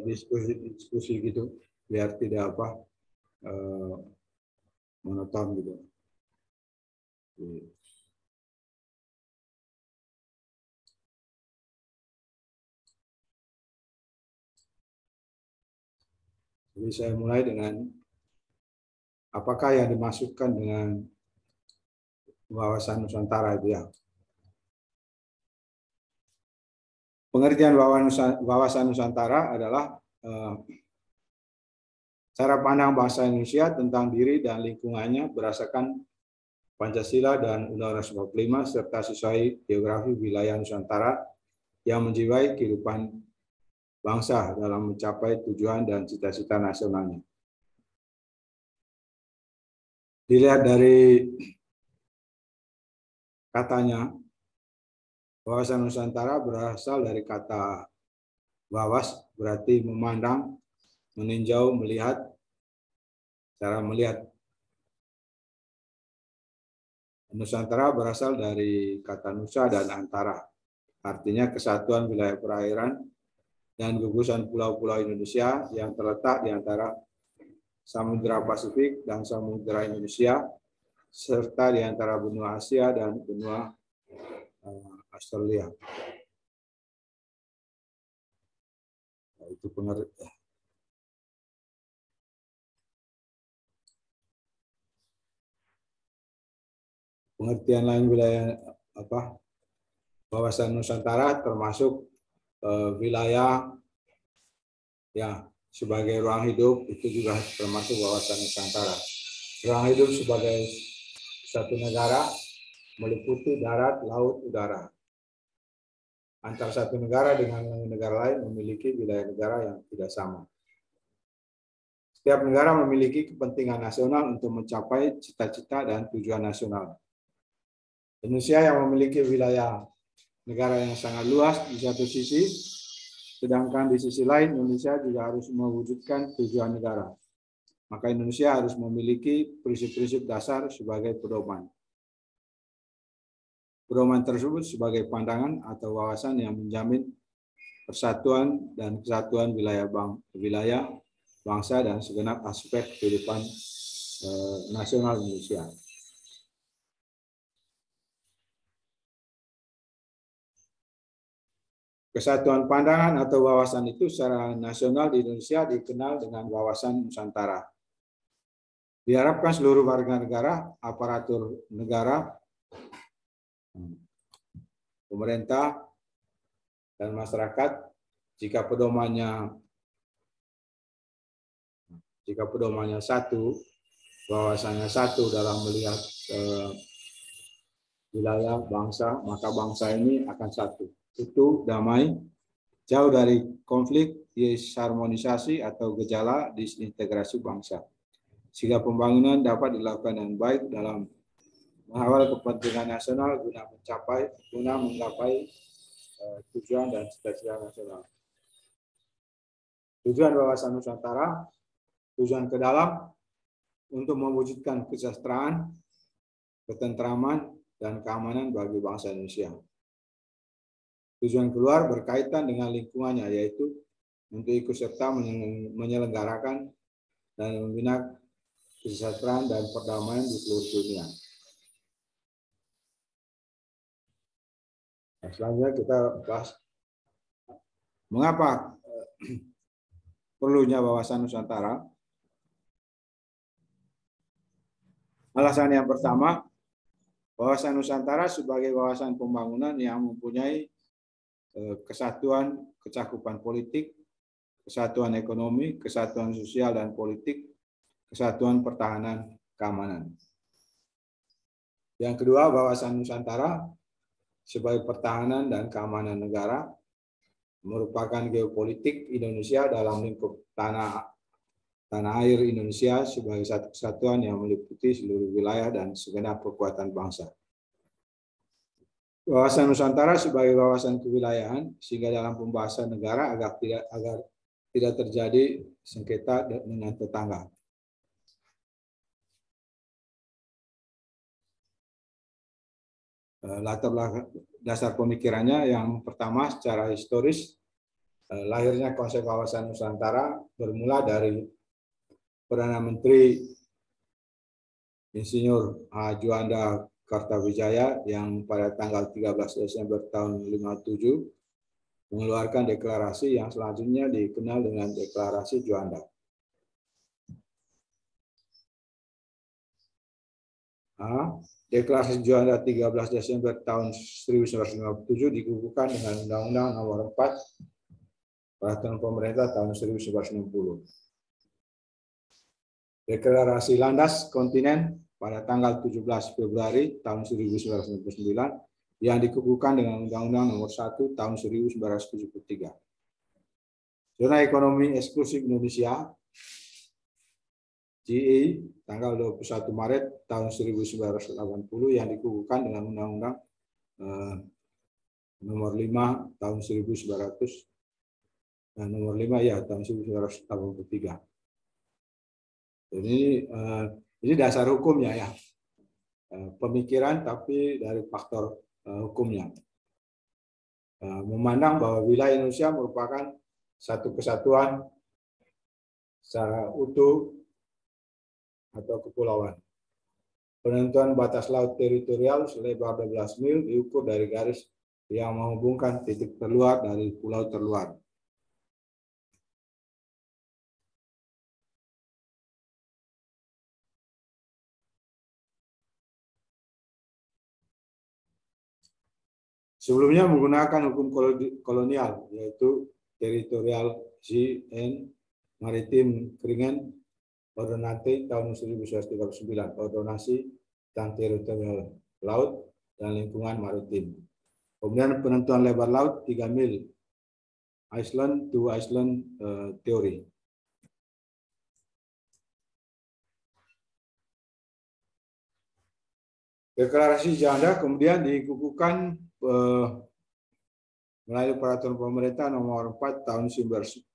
diskusi gitu biar tidak monoton gitu. Jadi saya mulai dengan apakah yang dimaksudkan dengan wawasan Nusantara itu ya. Pengertian wawasan Nusantara adalah cara pandang bangsa Indonesia tentang diri dan lingkungannya berdasarkan Pancasila dan Undang-Undang 45 serta sesuai geografi wilayah Nusantara yang menjiwai kehidupan bangsa dalam mencapai tujuan dan cita-cita nasionalnya. Dilihat dari katanya, wawasan Nusantara berasal dari kata wawas, berarti memandang, meninjau, melihat, cara melihat. Nusantara berasal dari kata nusa dan antara, artinya kesatuan wilayah perairan dan gugusan pulau-pulau Indonesia yang terletak di antara Samudra Pasifik dan Samudra Indonesia, serta di antara benua Asia dan benua Australia. Itu pengertian lain wilayah wawasan Nusantara termasuk wilayah ya sebagai ruang hidup, itu juga termasuk wawasan Nusantara. Ruang hidup sebagai satu negara meliputi darat, laut, udara. Antar satu negara dengan negara lain memiliki wilayah negara yang tidak sama. Setiap negara memiliki kepentingan nasional untuk mencapai cita-cita dan tujuan nasional. Indonesia yang memiliki wilayah negara yang sangat luas di satu sisi, sedangkan di sisi lain Indonesia juga harus mewujudkan tujuan negara. Maka Indonesia harus memiliki prinsip-prinsip dasar sebagai pedoman. Pedoman tersebut sebagai pandangan atau wawasan yang menjamin persatuan dan kesatuan wilayah, bangsa, dan segenap aspek kehidupan nasional Indonesia. Kesatuan pandangan atau wawasan itu secara nasional di Indonesia dikenal dengan wawasan Nusantara. Diharapkan seluruh warga negara, aparatur negara, pemerintah, dan masyarakat, jika pedomannya satu, wawasannya satu dalam melihat wilayah bangsa, maka bangsa ini akan satu. Itu damai, jauh dari konflik, disharmonisasi atau gejala disintegrasi bangsa. Sehingga pembangunan dapat dilakukan dengan baik dalam mengawal kepentingan nasional guna menggapai tujuan dan cita-cita nasional. Tujuan wawasan Nusantara, tujuan ke dalam untuk mewujudkan kesejahteraan, ketentraman, dan keamanan bagi bangsa Indonesia. Tujuan keluar berkaitan dengan lingkungannya, yaitu untuk ikut serta menyelenggarakan dan membina kesejahteraan dan perdamaian di seluruh dunia. Nah, selanjutnya kita bahas mengapa perlunya wawasan Nusantara. Alasan yang pertama, wawasan Nusantara sebagai wawasan pembangunan yang mempunyai kesatuan kecakupan politik, kesatuan ekonomi, kesatuan sosial dan politik, kesatuan pertahanan keamanan. Yang kedua, wawasan Nusantara sebagai pertahanan dan keamanan negara merupakan geopolitik Indonesia dalam lingkup tanah air Indonesia sebagai satu kesatuan yang meliputi seluruh wilayah dan segenap kekuatan bangsa. Wawasan Nusantara sebagai wawasan kewilayahan sehingga dalam pembahasan negara agar tidak terjadi sengketa dengan tetangga. Latar belakang dasar pemikirannya yang pertama secara historis Lahirnya konsep kawasan Nusantara bermula dari Perdana Menteri Insinyur H. Juanda Kartawijaya yang pada tanggal 13 Desember tahun 57 mengeluarkan deklarasi yang selanjutnya dikenal dengan Deklarasi Juanda. Deklarasi Juanda 13 Desember tahun 1957 dikukuhkan dengan Undang-Undang Nomor 4 Peraturan Pemerintah tahun 1960. Deklarasi Landas Kontinen pada tanggal 17 Februari tahun 1999 yang dikukuhkan dengan Undang-Undang Nomor 1 tahun 1973. Zona Ekonomi Eksklusif Indonesia GE tanggal 21 Maret tahun 1980 yang dikukuhkan dengan Undang-Undang Nomor 5 tahun 1900 dan Nomor 5 ya tahun 1983. Ini dasar hukumnya ya, pemikiran tapi dari faktor hukumnya. Memandang bahwa wilayah Indonesia merupakan satu kesatuan secara utuh atau kepulauan. Penentuan batas laut teritorial selebar 12 mil diukur dari garis yang menghubungkan titik terluar dari pulau terluar. Sebelumnya menggunakan hukum kolonial, yaitu Territorial Sea and Maritime Agreement Ordonance tahun 1939, Ordonasi tentang Teritorial Laut dan Lingkungan Maritim. Kemudian penentuan lebar laut 3 mil, Island to Island Theory. Deklarasi Juanda kemudian dikukuhkan melalui Peraturan Pemerintah Nomor 4 tahun 1960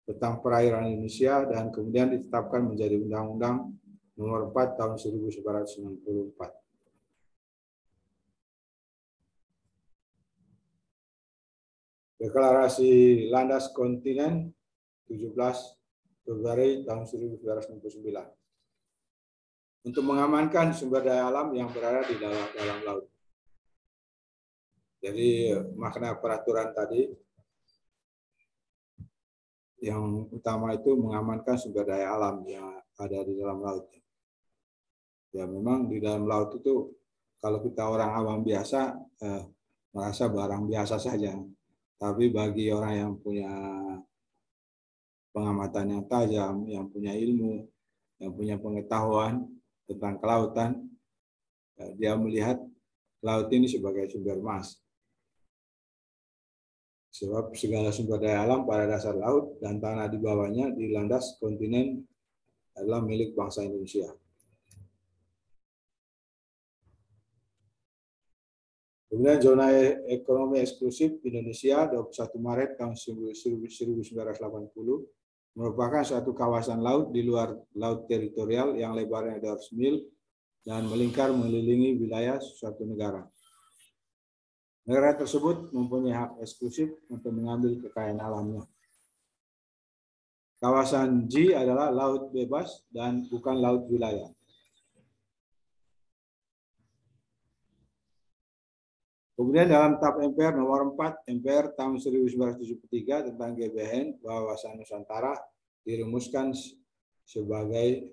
tentang perairan Indonesia dan kemudian ditetapkan menjadi Undang-Undang Nomor 4 tahun 1994. Deklarasi Landas Kontinen 17 Februari tahun 1969 untuk mengamankan sumber daya alam yang berada di dalam laut. Jadi makna peraturan tadi yang utama itu mengamankan sumber daya alam yang ada di dalam laut. Ya memang di dalam laut itu kalau kita orang awam biasa merasa barang biasa saja. Tapi bagi orang yang punya pengamatan yang tajam, yang punya ilmu, yang punya pengetahuan tentang kelautan, dia melihat laut ini sebagai sumber emas. Sebab segala sumber daya alam pada dasar laut dan tanah di bawahnya di landas kontinen adalah milik bangsa Indonesia. Kemudian zona ekonomi eksklusif Indonesia 21 Maret tahun 1980 merupakan suatu kawasan laut di luar laut teritorial yang lebarnya 200 mil dan melingkar mengelilingi wilayah suatu negara. Negara tersebut mempunyai hak eksklusif untuk mengambil kekayaan alamnya. Kawasan G adalah laut bebas dan bukan laut wilayah. Kemudian dalam TAP MPR nomor 4 MPR tahun 1973 tentang GBHN Wawasan Nusantara dirumuskan sebagai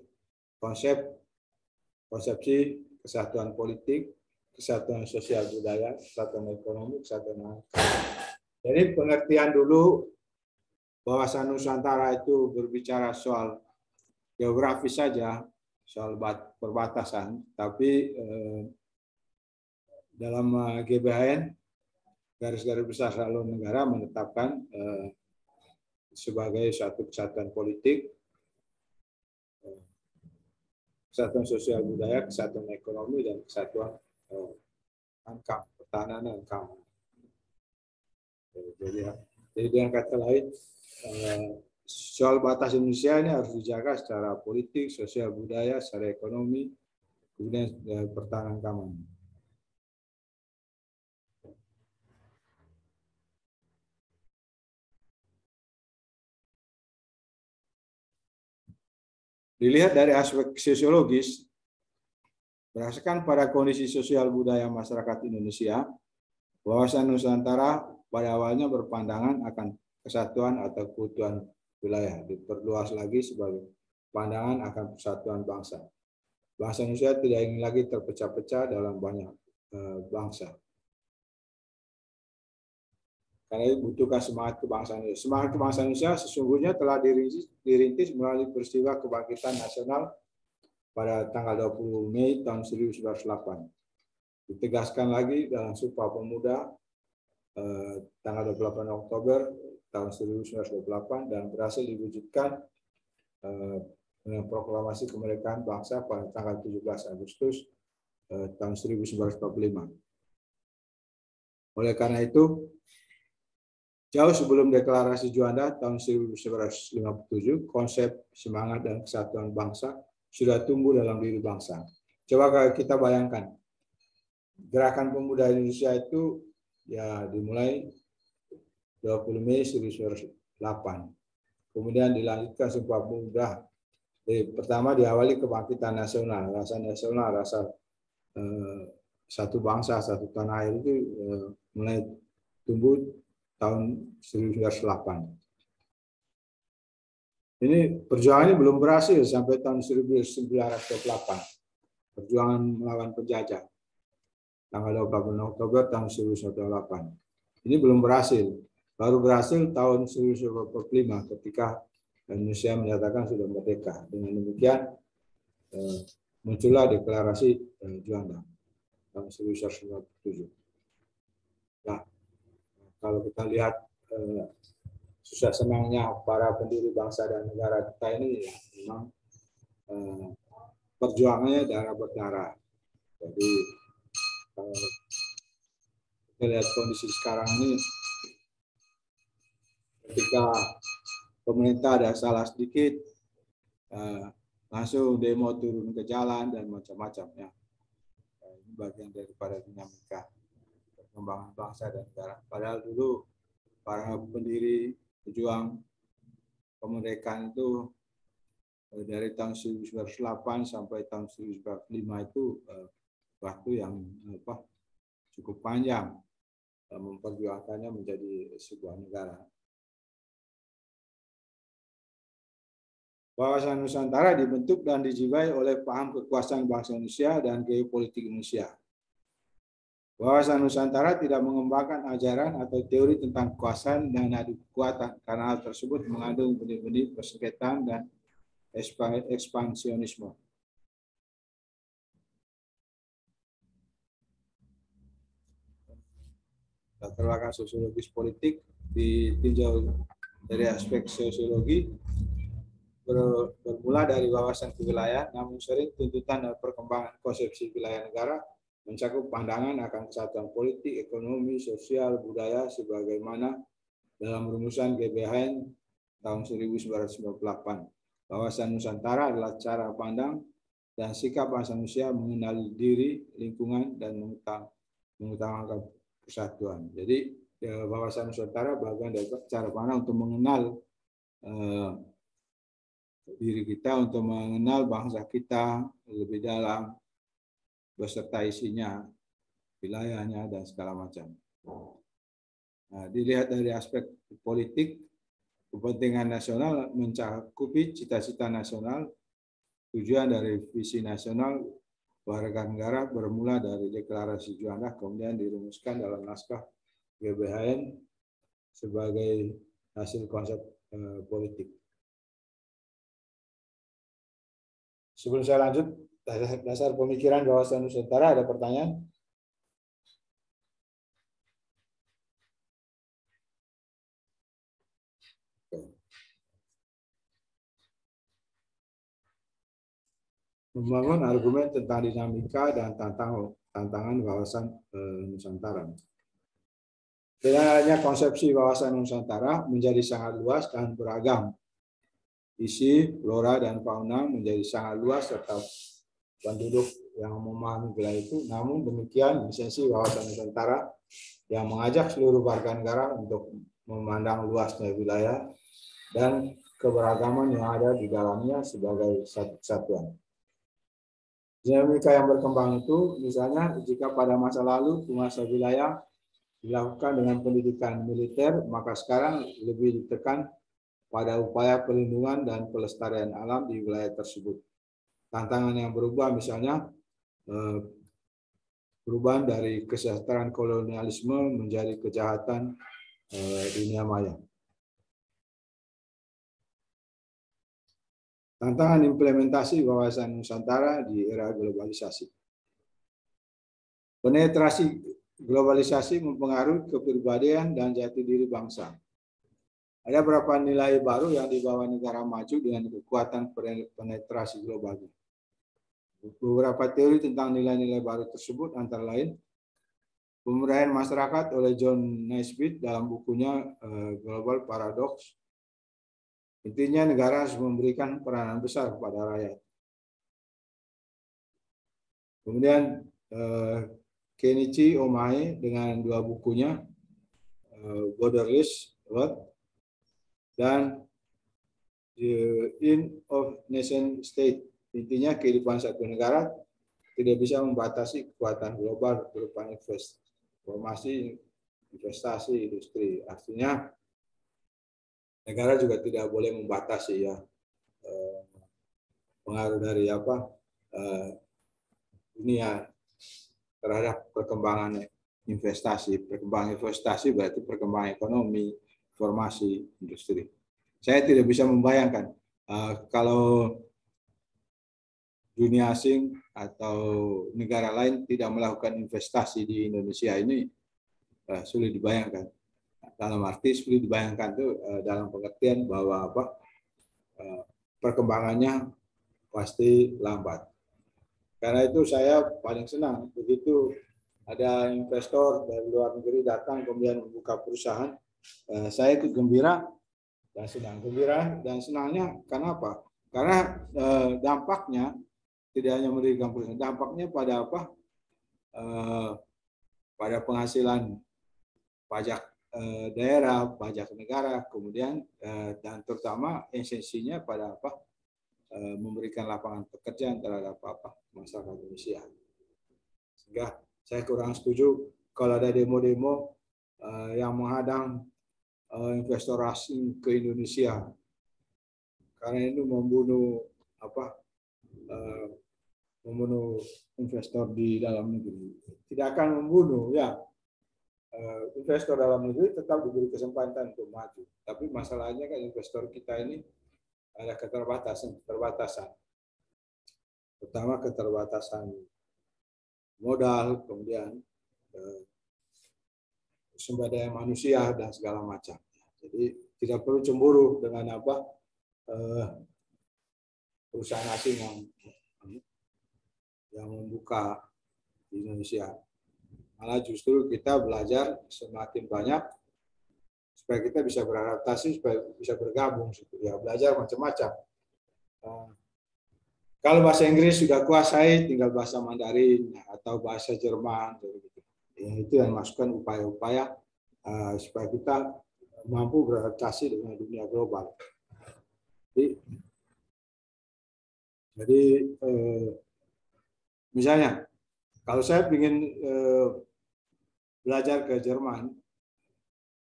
konsepsi kesatuan politik, kesatuan sosial budaya, kesatuan ekonomi, kesatuan. Jadi pengertian dulu wawasan Nusantara itu berbicara soal geografis saja, soal perbatasan, tapi dalam GBHN garis-garis besar haluan negara menetapkan sebagai suatu kesatuan politik, kesatuan sosial budaya, kesatuan ekonomi, dan kesatuan pertahanan dan keamanan. Jadi dengan kata lain, soal batas Indonesia ini harus dijaga secara politik, sosial budaya, secara ekonomi, kemudian pertahanan keamanan. Dilihat dari aspek sosiologis, berdasarkan pada kondisi sosial budaya masyarakat Indonesia, wawasan Nusantara pada awalnya berpandangan akan kesatuan atau keutuhan wilayah, diperluas lagi sebagai pandangan akan persatuan bangsa. Bangsa Indonesia tidak ingin lagi terpecah-pecah dalam banyak bangsa. Karena dibutuhkan semangat kebangsaan Indonesia. Semangat kebangsaan Indonesia sesungguhnya telah dirintis melalui peristiwa kebangkitan nasional pada tanggal 20 Mei tahun 1908. Ditegaskan lagi dalam Sumpah Pemuda tanggal 28 Oktober tahun 1928 dan berhasil diwujudkan dengan proklamasi kemerdekaan bangsa pada tanggal 17 Agustus tahun 1945. Oleh karena itu, jauh sebelum deklarasi Juanda tahun 1957, konsep semangat dan kesatuan bangsa sudah tumbuh dalam diri bangsa. Coba kita bayangkan, gerakan pemuda Indonesia itu ya dimulai 20 Mei 1908. Kemudian dilanjutkan Sumpah Pemuda. Jadi, pertama diawali kebangkitan nasional, rasa satu bangsa, satu tanah air itu mulai tumbuh tahun 1908. Ini perjuangan ini belum berhasil sampai tahun 1928. Perjuangan melawan penjajah. Tanggal 28 Oktober tahun 1908. Ini belum berhasil. Baru berhasil tahun 1945 ketika Indonesia menyatakan sudah merdeka. Dengan demikian muncullah deklarasi Juanda tahun 1957. Nah, kalau kita lihat susah senangnya para pendiri bangsa dan negara kita ini ya, memang perjuangannya darah berdarah. Jadi kalau kita lihat kondisi sekarang ini, ketika pemerintah ada salah sedikit, langsung demo turun ke jalan dan macam-macam ya. Ini bagian daripada dinamika perkembangan bangsa dan negara. Padahal dulu para pendiri pejuang kemerdekaan itu dari tahun 1908 sampai tahun 1945 itu waktu yang cukup panjang memperjuangkannya menjadi sebuah negara. Wawasan Nusantara dibentuk dan dijiwai oleh paham kekuasaan bangsa Indonesia dan geopolitik Indonesia. Wawasan Nusantara tidak mengembangkan ajaran atau teori tentang kekuasaan dan adu kekuatan, karena hal tersebut mengandung benih-benih persengketaan dan ekspansionisme. Latar belakang sosiologis politik ditinjau dari aspek sosiologi, bermula dari wawasan kewilayahan, namun sering tuntutan dan perkembangan konsepsi wilayah negara mencakup pandangan akan kesatuan politik, ekonomi, sosial, budaya, sebagaimana dalam rumusan GBHN tahun 1998. Wawasan Nusantara adalah cara pandang dan sikap bangsa Indonesia mengenali diri, lingkungan, dan mengutamakan persatuan. Jadi wawasan Nusantara bagian dari cara pandang untuk mengenal diri kita, untuk mengenal bangsa kita lebih dalam, beserta isinya, wilayahnya, dan segala macam. Nah, dilihat dari aspek politik, kepentingan nasional mencakupi cita-cita nasional, tujuan dari visi nasional warga negara bermula dari deklarasi Juanda, kemudian dirumuskan dalam naskah GBHN sebagai hasil konsep politik. Sebelum saya lanjut, dasar pemikiran wawasan Nusantara, ada pertanyaan? Membangun argumen tentang dinamika dan tantangan wawasan Nusantara. Dengan adanya konsepsi wawasan Nusantara menjadi sangat luas dan beragam. Isi, flora, dan fauna menjadi sangat luas serta penduduk yang memahami wilayah itu. Namun demikian, esensi wawasan Nusantara yang mengajak seluruh warga negara untuk memandang luasnya wilayah dan keberagaman yang ada di dalamnya sebagai satu kesatuan. Dinamika yang berkembang itu, misalnya jika pada masa lalu penguasa wilayah dilakukan dengan pendidikan militer, maka sekarang lebih ditekan pada upaya perlindungan dan pelestarian alam di wilayah tersebut. Tantangan yang berubah misalnya perubahan dari kesejahteraan kolonialisme menjadi kejahatan dunia maya. Tantangan implementasi wawasan Nusantara di era globalisasi. Penetrasi globalisasi mempengaruhi kepribadian dan jati diri bangsa. Ada beberapa nilai baru yang dibawa negara maju dengan kekuatan penetrasi global. Beberapa teori tentang nilai-nilai baru tersebut antara lain pemberdayaan masyarakat oleh John Naisbitt dalam bukunya Global Paradox. Intinya negara harus memberikan peranan besar kepada rakyat. Kemudian Kenichi Omae dengan dua bukunya Borderless World dan The End of Nation State. Intinya kehidupan satu negara tidak bisa membatasi kekuatan global berupa informasi, investasi, industri. Artinya negara juga tidak boleh membatasi ya pengaruh dari dunia terhadap perkembangan investasi. Perkembangan investasi berarti perkembangan ekonomi, informasi, industri. Saya tidak bisa membayangkan kalau dunia asing atau negara lain tidak melakukan investasi di Indonesia ini, sulit dibayangkan. Dalam arti sulit dibayangkan itu dalam pengertian bahwa perkembangannya pasti lambat. Karena itu saya paling senang begitu ada investor dari luar negeri datang kemudian membuka perusahaan, saya ikut gembira dan senang. Gembira dan senangnya karena apa? Karena dampaknya tidak hanya memberikan perusahaan, dampaknya pada pada penghasilan pajak daerah, pajak negara, kemudian dan terutama esensinya pada memberikan lapangan pekerjaan terhadap masyarakat Indonesia. Sehingga saya kurang setuju kalau ada demo-demo yang menghadang investor asing ke Indonesia, karena itu membunuh membunuh investor di dalam negeri. Tidak akan membunuh ya. Investor dalam negeri tetap diberi kesempatan untuk maju. Tapi masalahnya kan investor kita ini ada keterbatasan. Pertama keterbatasan modal, kemudian sumber daya manusia dan segala macam. Jadi tidak perlu cemburu dengan perusahaan asing yang membuka di Indonesia. Malah justru kita belajar semakin banyak supaya kita bisa beradaptasi, supaya bisa bergabung, ya belajar macam-macam. Kalau bahasa Inggris sudah kuasai, tinggal bahasa Mandarin atau bahasa Jerman, ya, itu yang masukkan upaya-upaya supaya kita mampu beradaptasi dengan dunia global. Jadi misalnya kalau saya ingin belajar ke Jerman,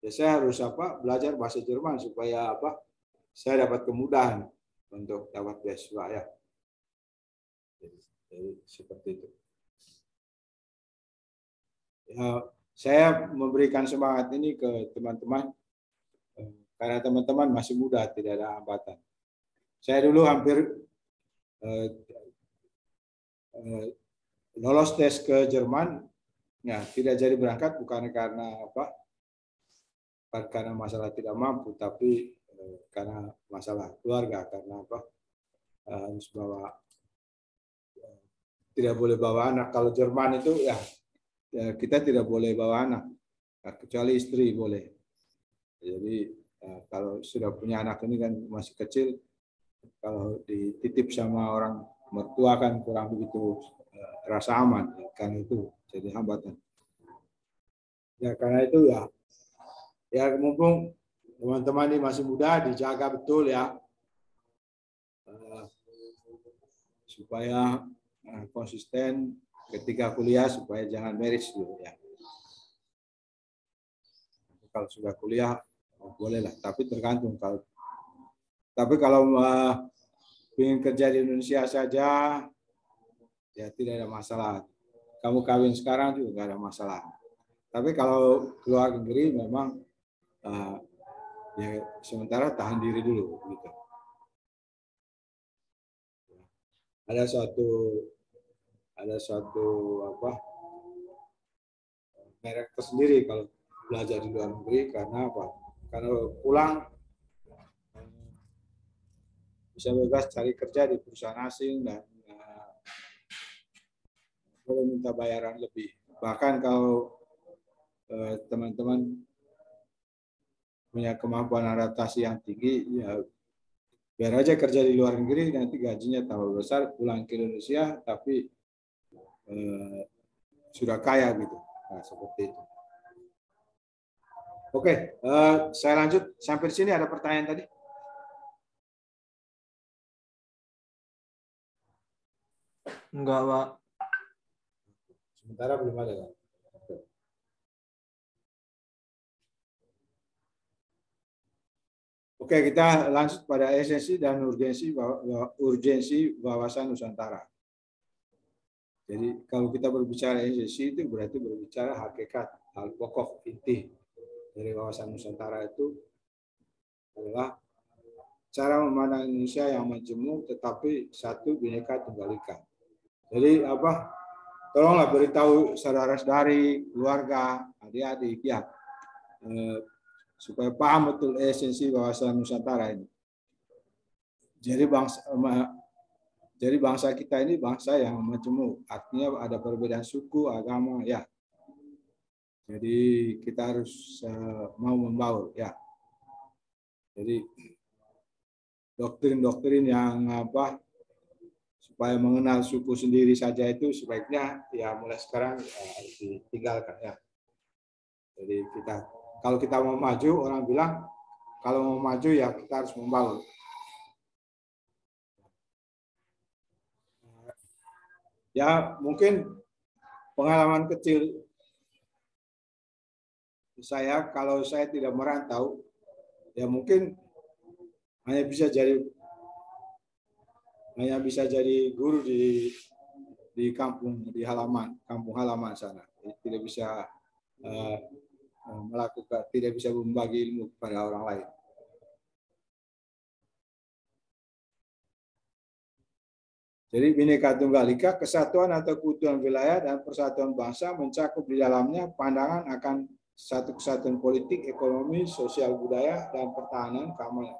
ya saya harus belajar bahasa Jerman supaya saya dapat kemudahan untuk dapat beasiswa ya. Jadi seperti itu. Ya, saya memberikan semangat ini ke teman-teman karena teman-teman masih muda, tidak ada hambatan. Saya dulu hampir lolos tes ke Jerman, ya tidak jadi berangkat bukan karena karena masalah tidak mampu, tapi karena masalah keluarga, karena harus tidak boleh bawa anak. Kalau Jerman itu ya kita tidak boleh bawa anak, kecuali istri boleh. Jadi kalau sudah punya anak ini kan masih kecil, kalau dititip sama orang mertua kan kurang begitu rasa aman, karena itu jadi hambatan. Ya karena itu ya mumpung teman-teman ini masih muda, dijaga betul ya supaya konsisten ketika kuliah, supaya jangan merit dulu ya. Kalau sudah kuliah boleh lah, tapi tergantung. Kalau ingin kerja di Indonesia saja ya tidak ada masalah. Kamu kawin sekarang juga nggak ada masalah. Tapi kalau keluar negeri memang ya sementara tahan diri dulu gitu. Ada suatu merek tersendiri kalau belajar di luar negeri. Karena apa? Karena pulang bisa bebas cari kerja di perusahaan asing dan boleh minta bayaran lebih. Bahkan kalau teman-teman punya kemampuan adaptasi yang tinggi, ya biar aja kerja di luar negeri, nanti gajinya tambah besar, pulang ke Indonesia tapi sudah kaya gitu. Nah, seperti itu. Oke, saya lanjut sampai sini. Ada pertanyaan tadi? Enggak, Pak. Sementara belum ada kan? Oke, kita lanjut pada esensi dan urgensi wawasan Nusantara. Jadi kalau kita berbicara esensi itu berarti berbicara hakikat, hal pokok, inti dari wawasan Nusantara itu adalah cara memandang Indonesia yang majemuk tetapi satu, Bhinneka Tunggal Ika. Jadi apa? Tolonglah beritahu saudara-saudari, keluarga, adik-adik ya, supaya paham betul esensi wawasan Nusantara ini. Jadi bangsa kita ini bangsa yang majemuk, artinya ada perbedaan suku, agama, ya. Jadi kita harus mau membaur, ya. Jadi doktrin-doktrin yang supaya mengenal suku sendiri saja itu sebaiknya ya mulai sekarang ditinggalkan, ya. Jadi kalau kita mau maju, orang bilang kalau mau maju ya kita harus membaur. Ya mungkin pengalaman kecil saya, kalau saya tidak merantau, ya mungkin hanya bisa jadi guru di kampung halaman sana. Tidak bisa tidak bisa membagi ilmu kepada orang lain. Jadi Bhinneka Tunggal Ika, kesatuan atau keutuhan wilayah dan persatuan bangsa mencakup di dalamnya pandangan akan satu kesatuan politik, ekonomi, sosial, budaya, dan pertahanan keamanan.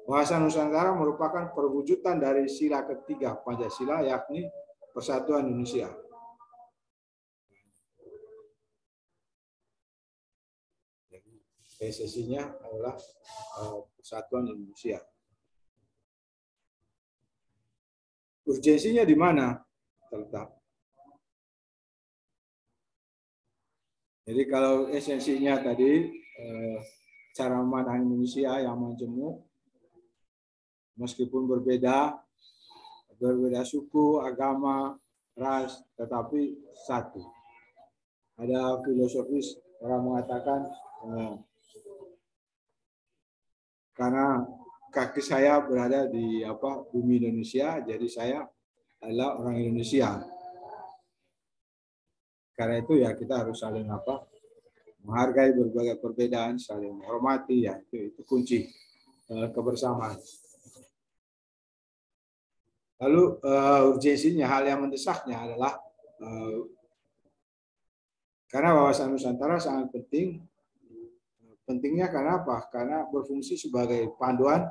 Bahasa Nusantara merupakan perwujudan dari sila ketiga Pancasila, yakni Persatuan Indonesia. Jadi esensinya adalah Persatuan Indonesia. Urgensinya di mana terletak? Jadi kalau esensinya tadi cara memandang Indonesia yang majemuk, meskipun berbeda suku, agama, ras, tetapi satu. Ada filosofis orang mengatakan karena kaki saya berada di bumi Indonesia, jadi saya adalah orang Indonesia. Karena itu ya kita harus saling menghargai berbagai perbedaan, saling menghormati, ya itu kunci kebersamaan. Lalu urgensinya, hal yang mendesaknya adalah karena wawasan Nusantara sangat penting. Pentingnya karena apa? Karena berfungsi sebagai panduan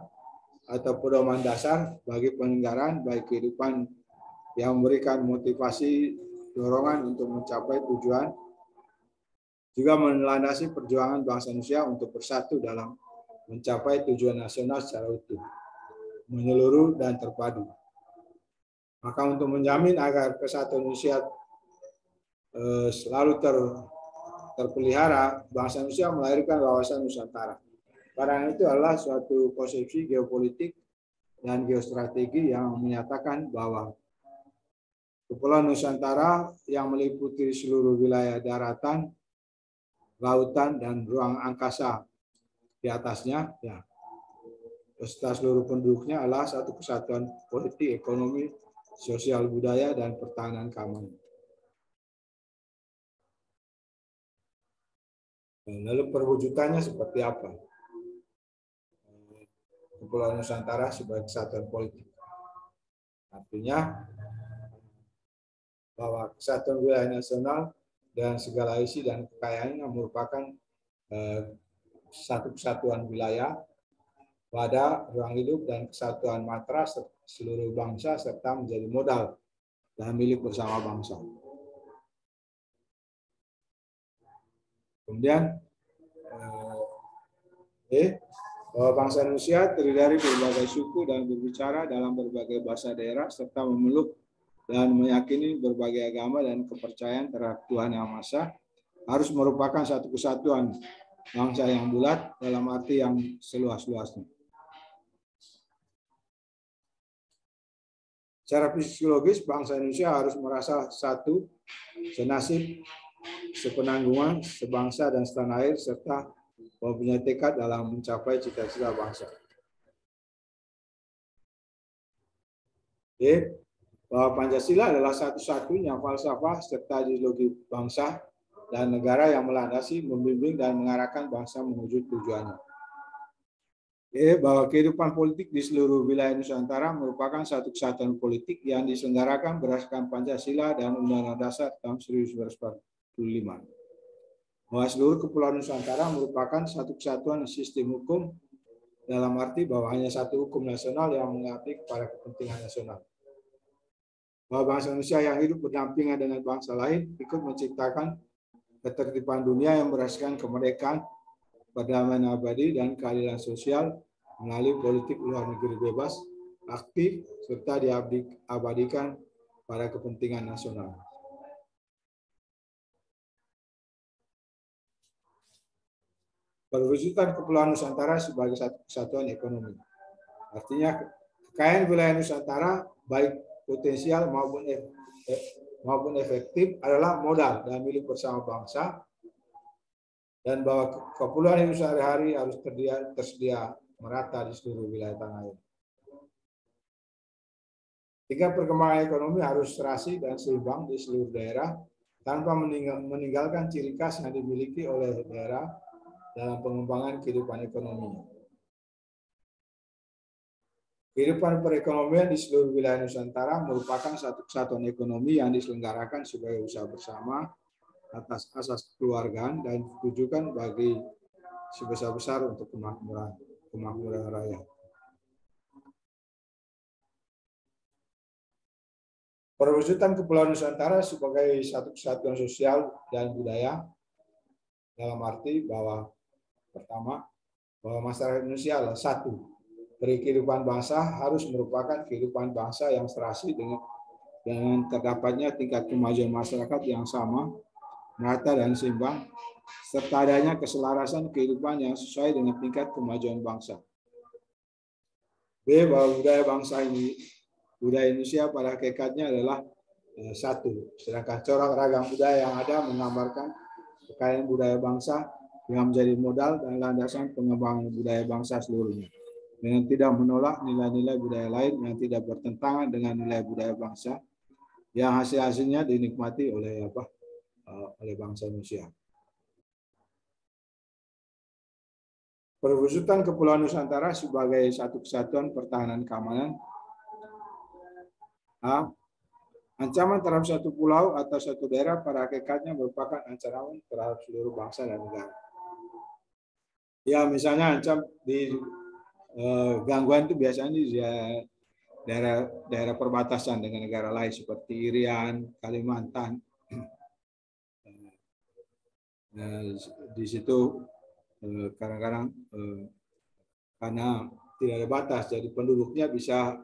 atau pedoman dasar bagi penyelenggaraan baik kehidupan yang memberikan motivasi, dorongan untuk mencapai tujuan, juga melandasi perjuangan bangsa Indonesia untuk bersatu dalam mencapai tujuan nasional secara utuh, menyeluruh dan terpadu. Maka untuk menjamin agar kesatuan Indonesia selalu terpelihara, bangsa Indonesia melahirkan wawasan Nusantara. Karena itu adalah suatu konsepsi geopolitik dan geostrategi yang menyatakan bahwa Kepulauan Nusantara yang meliputi seluruh wilayah daratan, lautan, dan ruang angkasa di atasnya, ya, beserta seluruh penduduknya adalah satu kesatuan politik, ekonomi, sosial, budaya, dan pertahanan keamanan. Lalu perwujudannya seperti apa? Kepulauan Nusantara sebagai kesatuan politik. Artinya bahwa kesatuan wilayah nasional dan segala isi dan kekayaannya merupakan satu kesatuan wilayah, wadah, ruang hidup, dan kesatuan matra seluruh bangsa serta menjadi modal dan milik bersama bangsa. Kemudian bahwa bangsa Indonesia terdiri dari berbagai suku dan berbicara dalam berbagai bahasa daerah serta memeluk dan meyakini berbagai agama dan kepercayaan terhadap Tuhan Yang Maha Esa, harus merupakan satu kesatuan bangsa yang bulat dalam arti yang seluas-luasnya. Secara fisiologis, bangsa Indonesia harus merasa satu, senasib, sepenanggungan, sebangsa dan setanah air, serta mempunyai tekad dalam mencapai cita-cita bangsa. Bahwa Pancasila adalah satu-satunya falsafah serta ideologi bangsa dan negara yang melandasi, membimbing, dan mengarahkan bangsa menuju tujuannya. Bahwa kehidupan politik di seluruh wilayah Nusantara merupakan satu kesatuan politik yang diselenggarakan berdasarkan Pancasila dan Undang-Undang Dasar tahun 1945. Bahwa seluruh Kepulauan Nusantara merupakan satu kesatuan sistem hukum dalam arti bahwa hanya satu hukum nasional yang mengabdi kepada kepentingan nasional. Bahwa bangsa Indonesia yang hidup berdampingan dengan bangsa lain ikut menciptakan ketertiban dunia yang berdasarkan kemerdekaan, perdamaian abadi, dan keadilan sosial melalui politik luar negeri bebas, aktif, serta diabadikan pada kepentingan nasional. Perwujudan Kepulauan Nusantara sebagai satu kesatuan ekonomi. Artinya kekayaan wilayah Nusantara baik potensial maupun efektif adalah modal dan milik bersama bangsa, dan bahwa kepulauan hidup sehari-hari harus tersedia merata di seluruh wilayah tanah air. Tingkat perkembangan ekonomi harus serasi dan seimbang di seluruh daerah tanpa meninggalkan ciri khas yang dimiliki oleh daerah dalam pengembangan kehidupan ekonominya. Kehidupan perekonomian di seluruh wilayah Nusantara merupakan satu kesatuan ekonomi yang diselenggarakan sebagai usaha bersama atas asas kekeluargaan dan ditujukan bagi sebesar-besar untuk kemakmuran rakyat. Perwujudan Kepulauan Nusantara sebagai satu kesatuan sosial dan budaya dalam arti bahwa pertama, bahwa masyarakat Indonesia adalah satu. Kehidupan bangsa harus merupakan kehidupan bangsa yang serasi dengan terdapatnya tingkat kemajuan masyarakat yang sama, merata dan seimbang, serta adanya keselarasan kehidupan yang sesuai dengan tingkat kemajuan bangsa. Bahwa budaya Indonesia pada hakikatnya adalah satu, sedangkan corak ragam budaya yang ada menggambarkan kekayaan budaya bangsa yang menjadi modal dan landasan pengembangan budaya bangsa seluruhnya, dengan tidak menolak nilai-nilai budaya lain yang tidak bertentangan dengan nilai budaya bangsa yang hasil-hasilnya dinikmati oleh bangsa Indonesia. Perwujudan Kepulauan Nusantara sebagai satu kesatuan pertahanan keamanan. Ancaman terhadap satu pulau atau satu daerah pada hakikatnya merupakan ancaman terhadap seluruh bangsa dan negara. Ya, misalnya ancam di gangguan itu biasanya di daerah perbatasan dengan negara lain seperti Irian, Kalimantan. Di situ kadang-kadang karena tidak ada batas, jadi penduduknya bisa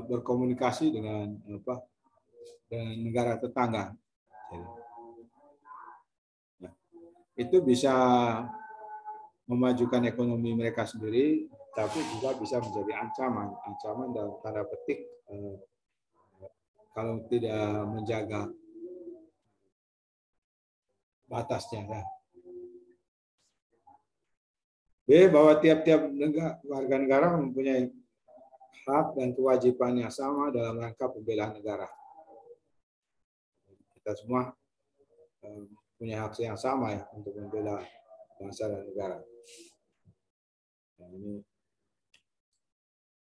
berkomunikasi dengan negara tetangga. Itu bisa memajukan ekonomi mereka sendiri, tapi juga bisa menjadi ancaman dalam tanda petik kalau tidak menjaga batasnya. Ya. B, bahwa tiap-tiap warga negara mempunyai hak dan kewajiban yang sama dalam rangka pembelaan negara. Kita semua punya hak yang sama ya untuk membela bangsa dan negara. Nah,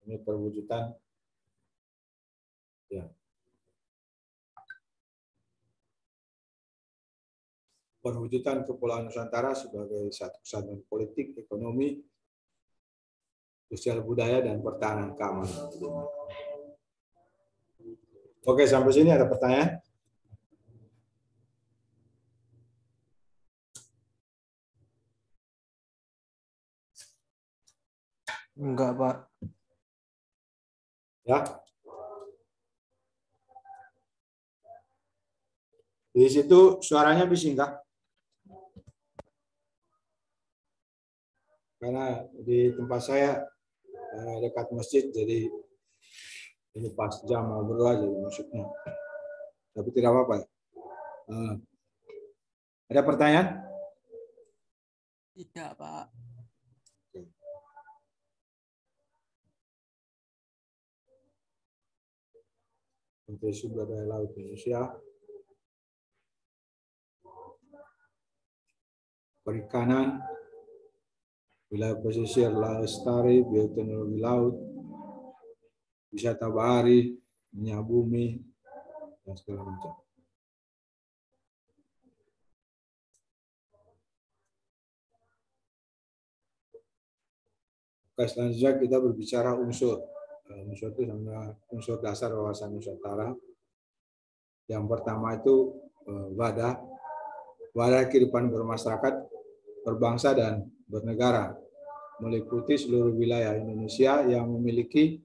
ini perwujudan ya. Perwujudan Kepulauan Nusantara sebagai satu kesatuan politik, ekonomi, sosial budaya, dan pertahanan keamanan. Oke, sampai sini ada pertanyaan? Enggak, Pak. Ya. Di situ suaranya bising kah? Karena di tempat saya dekat masjid, jadi ini pas jam ngobrol aja maksudnya. Tapi tidak apa-apa. Ada pertanyaan? Tidak, Pak. Menteri Sumber Daya Laut Indonesia, Perikanan, Wilayah Pesisir Lestari, Bioteknologi Laut, Wisata Bahari, Minyak Bumi, dan segala macam. Oke, selanjutnya kita berbicara unsur. Unsur itu sama unsur dasar wawasan Nusantara. Yang pertama itu wadah kehidupan bermasyarakat, berbangsa, dan bernegara, meliputi seluruh wilayah Indonesia yang memiliki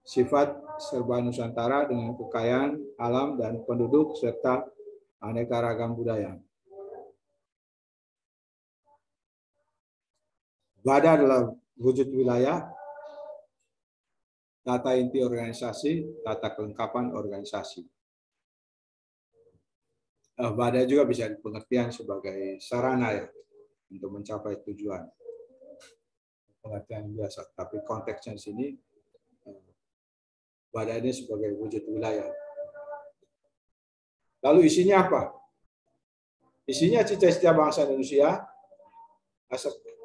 sifat serba Nusantara dengan kekayaan alam dan penduduk serta aneka ragam budaya. Wadah adalah wujud wilayah, tata inti organisasi, tata kelengkapan organisasi. Wadah juga bisa dipengertian sebagai sarana ya untuk mencapai tujuan. Pengertian biasa, tapi konteksnya di sini wadah ini sebagai wujud wilayah. Lalu isinya apa? Isinya cita-cita bangsa Indonesia,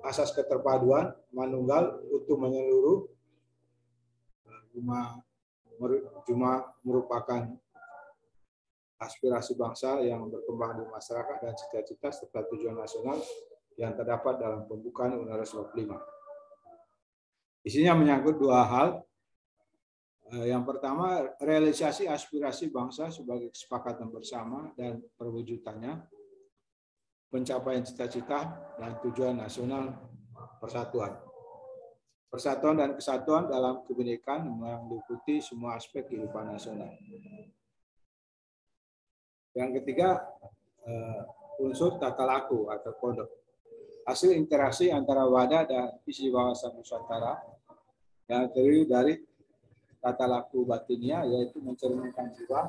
asas keterpaduan, manunggal, utuh menyeluruh, cuma merupakan aspirasi bangsa yang berkembang di masyarakat dan cita-cita serta tujuan nasional yang terdapat dalam pembukaan Undang-Undang 45. Isinya menyangkut dua hal. Yang pertama, realisasi aspirasi bangsa sebagai kesepakatan bersama dan perwujudannya, pencapaian cita-cita dan tujuan nasional persatuan. Persatuan dan kesatuan dalam kebinekaan meliputi semua aspek kehidupan nasional. Yang ketiga, unsur tata laku atau kode. Hasil interaksi antara wadah dan isi wawasan Nusantara yang terdiri dari tata laku batinnya, yaitu mencerminkan jiwa,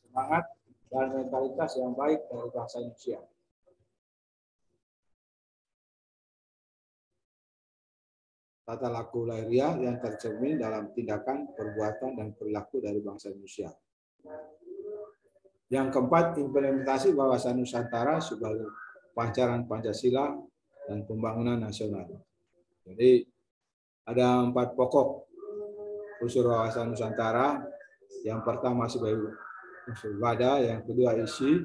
semangat, dan mentalitas yang baik dari bangsa Indonesia. Tata laku lahiriah yang tercermin dalam tindakan, perbuatan, dan perilaku dari bangsa Indonesia. Yang keempat, implementasi wawasan Nusantara sebagai pancaran Pancasila dan pembangunan nasional. Jadi ada 4 pokok unsur wawasan Nusantara. Yang pertama sebagai unsur wadah, yang kedua isi,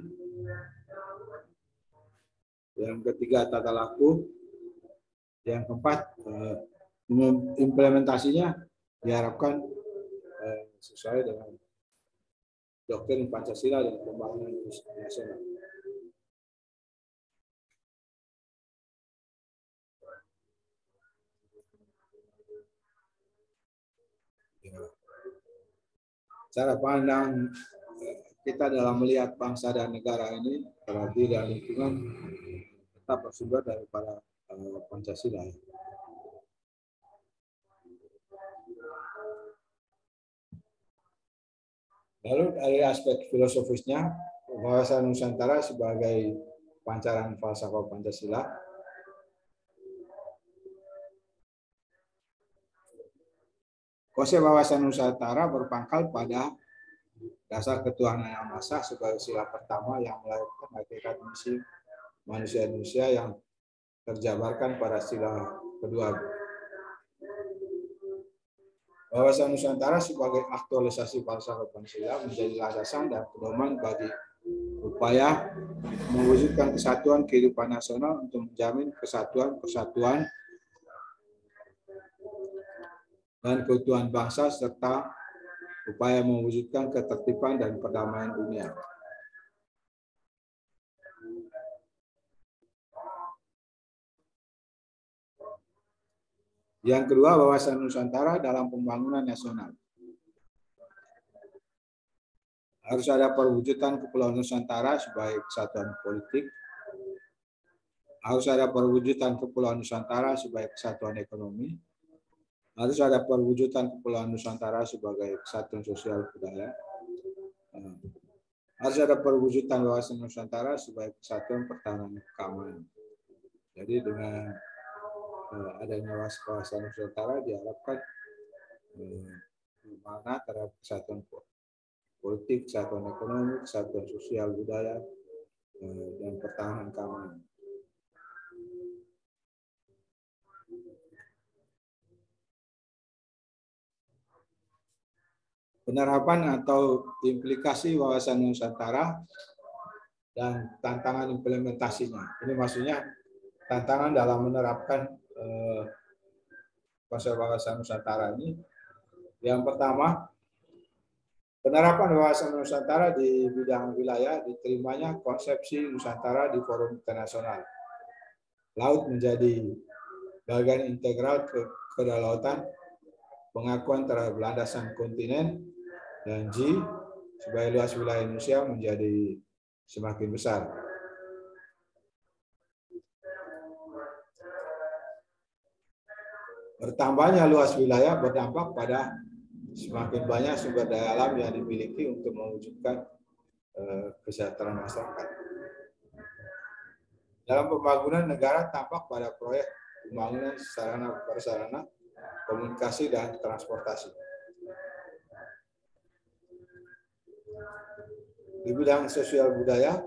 yang ketiga tata laku, yang keempat implementasinya diharapkan sesuai dengan doktrin Pancasila dan pembangunan nasional. Cara pandang kita dalam melihat bangsa dan negara ini terdiri dari lingkungan tetap bersumber daripada Pancasila. Lalu dari aspek filosofisnya, wawasan Nusantara sebagai pancaran falsafah Pancasila. Konsep wawasan Nusantara berpangkal pada dasar ketuhanan yang Maha Esa sebagai sila pertama yang melahirkan hakikat misi manusia yang terjabarkan pada sila kedua. Wawasan Nusantara sebagai aktualisasi falsafah Pancasila menjadi landasan dan pedoman bagi upaya mewujudkan kesatuan kehidupan nasional untuk menjamin persatuan dan keutuhan bangsa serta upaya mewujudkan ketertiban dan perdamaian dunia. Yang kedua, wawasan Nusantara dalam pembangunan nasional. Harus ada perwujudan Kepulauan Nusantara sebagai kesatuan politik. Harus ada perwujudan Kepulauan Nusantara sebagai kesatuan ekonomi. Harus ada perwujudan Kepulauan Nusantara sebagai kesatuan sosial budaya. Harus ada perwujudan wawasan Nusantara sebagai kesatuan pertahanan keamanan. Jadi dengan adanya wawasan Nusantara diharapkan mana terhadap kesatuan politik, kesatuan ekonomi, kesatuan sosial budaya, dan pertahanan keamanan. Penerapan atau implikasi wawasan Nusantara dan tantangan implementasinya. Ini maksudnya tantangan dalam menerapkan konsep wawasan Nusantara ini. Yang pertama, penerapan wawasan Nusantara di bidang wilayah diterimanya konsepsi Nusantara di forum internasional. Laut menjadi bagian integral kedaulatan, pengakuan terhadap landasan kontinen, dan G, sebagai luas wilayah Indonesia menjadi semakin besar. Bertambahnya luas wilayah berdampak pada semakin banyak sumber daya alam yang dimiliki untuk mewujudkan kesejahteraan masyarakat. Dalam pembangunan negara tampak pada proyek pembangunan sarana prasarana, komunikasi, dan transportasi. Di bidang sosial budaya,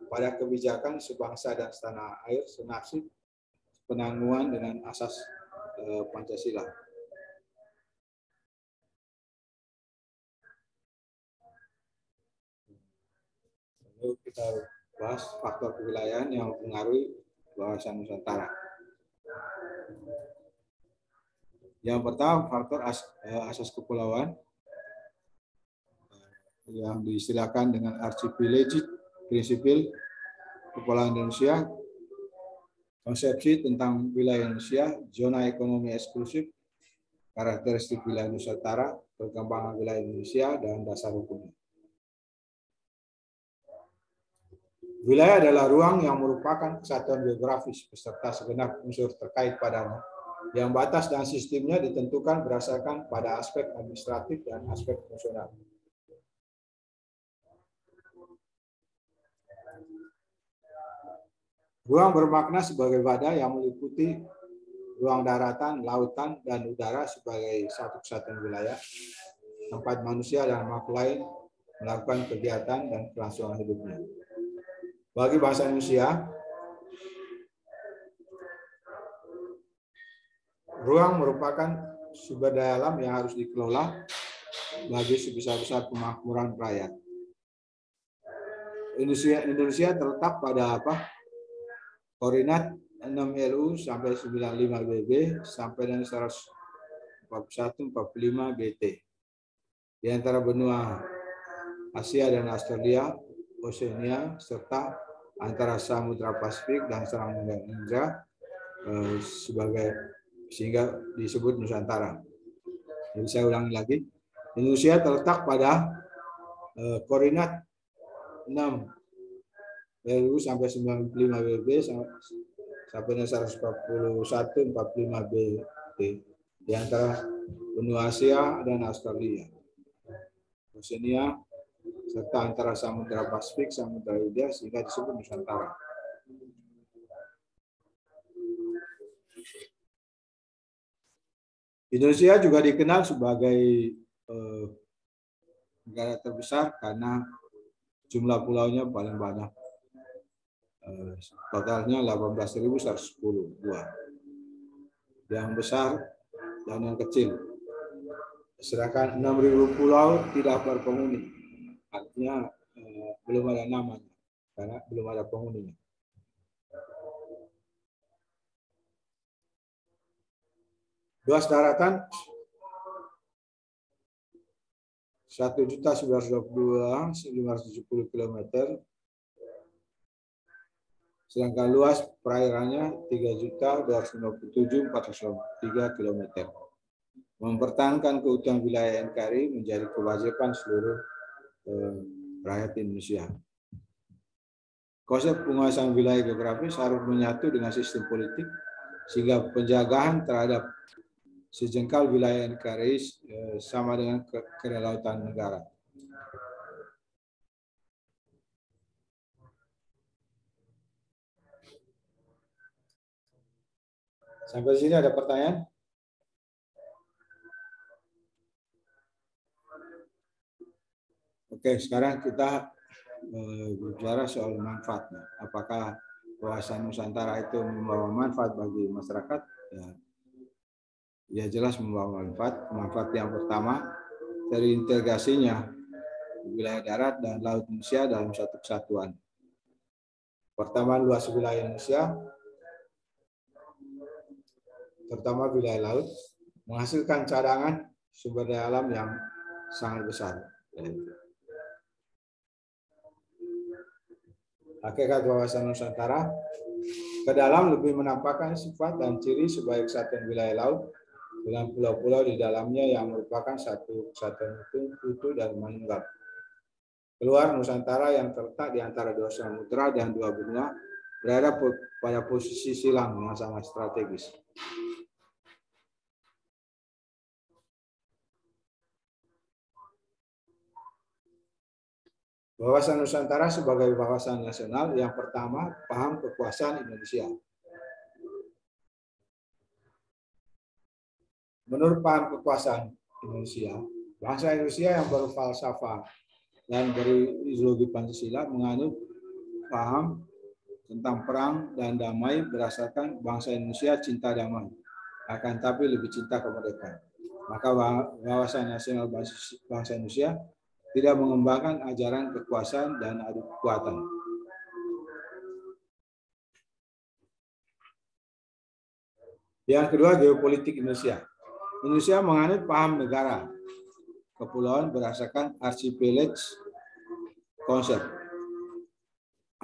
pada kebijakan sebangsa dan setanah air senasib penangguhan dengan asas Pancasila. Lalu kita bahas faktor kewilayahan yang mempengaruhi wawasan Nusantara. Yang pertama, faktor asas kepulauan yang diistilahkan dengan archipelagic prinsipil Kepulauan Indonesia, konsepsi tentang wilayah Indonesia, zona ekonomi eksklusif, karakteristik wilayah Nusantara, perkembangan wilayah Indonesia, dan dasar hukumnya. Wilayah adalah ruang yang merupakan kesatuan geografis beserta segenap unsur terkait padanya, yang batas dan sistemnya ditentukan berdasarkan pada aspek administratif dan aspek fungsional. Ruang bermakna sebagai wadah yang meliputi ruang daratan, lautan, dan udara sebagai satu kesatuan wilayah, tempat manusia dan makhluk lain melakukan kegiatan dan kelangsungan hidupnya. Bagi bangsa Indonesia, ruang merupakan sumber daya alam yang harus dikelola bagi sebesar-besar pemakmuran rakyat. Indonesia terletak pada koordinat 6 LU sampai 95 BB sampai dengan 141-45 BT. Di antara benua Asia dan Australia, Oseania, serta antara Samudra Pasifik dan Samudra Hindia sehingga disebut Nusantara. Jadi saya ulangi lagi. Indonesia terletak pada koordinat 6 LU sampai 95 BB sampai 141-45 BT di antara benua Asia dan Australia. Oseania, serta antara Samudra Pasifik, Samudra Hindia, sehingga disebut Nusantara. Indonesia juga dikenal sebagai negara terbesar karena jumlah pulaunya paling banyak. Totalnya 18.110 buah. Yang besar dan yang kecil. Sedangkan 6.000 pulau tidak berpenghuni. Artinya belum ada namanya karena belum ada penghuninya. Luas daratan 1.922.570 km, sedangkan luas perairannya 3.257.403 km. Mempertahankan keutuhan wilayah NKRI menjadi kewajiban seluruh rakyat Indonesia. Konsep penguasaan wilayah geografis harus menyatu dengan sistem politik, sehingga penjagaan terhadap sejengkal wilayah NKRI sama dengan kedaulatan negara. Sampai sini ada pertanyaan? Oke, sekarang kita berbicara soal manfaatnya. Apakah wawasan Nusantara itu membawa manfaat bagi masyarakat? Ya jelas membawa manfaat. Manfaat yang pertama, terintegrasinya wilayah darat dan laut Indonesia dalam satu kesatuan. Pertama, luas wilayah Indonesia, terutama wilayah laut, menghasilkan cadangan sumber daya alam yang sangat besar. Hakikat wawasan Nusantara ke dalam lebih menampakkan sifat dan ciri sebagai kesatuan wilayah laut dengan pulau-pulau di dalamnya yang merupakan satu kesatuan utuh dan manunggal. Keluar, Nusantara yang terletak di antara dua samudera dan dua benua berada pada posisi silang yang sangat strategis. Wawasan Nusantara sebagai wawasan nasional, yang pertama, paham kekuasaan Indonesia. Menurut paham kekuasaan Indonesia, bangsa Indonesia yang berfalsafah dan berideologi Pancasila menganut paham tentang perang dan damai berdasarkan bangsa Indonesia cinta damai, akan tapi lebih cinta kemerdekaan. Maka wawasan nasional bangsa Indonesia tidak mengembangkan ajaran kekuasaan dan adu kekuatan. Yang kedua, geopolitik Indonesia. Indonesia menganut paham negara kepulauan berdasarkan archipelago konsep.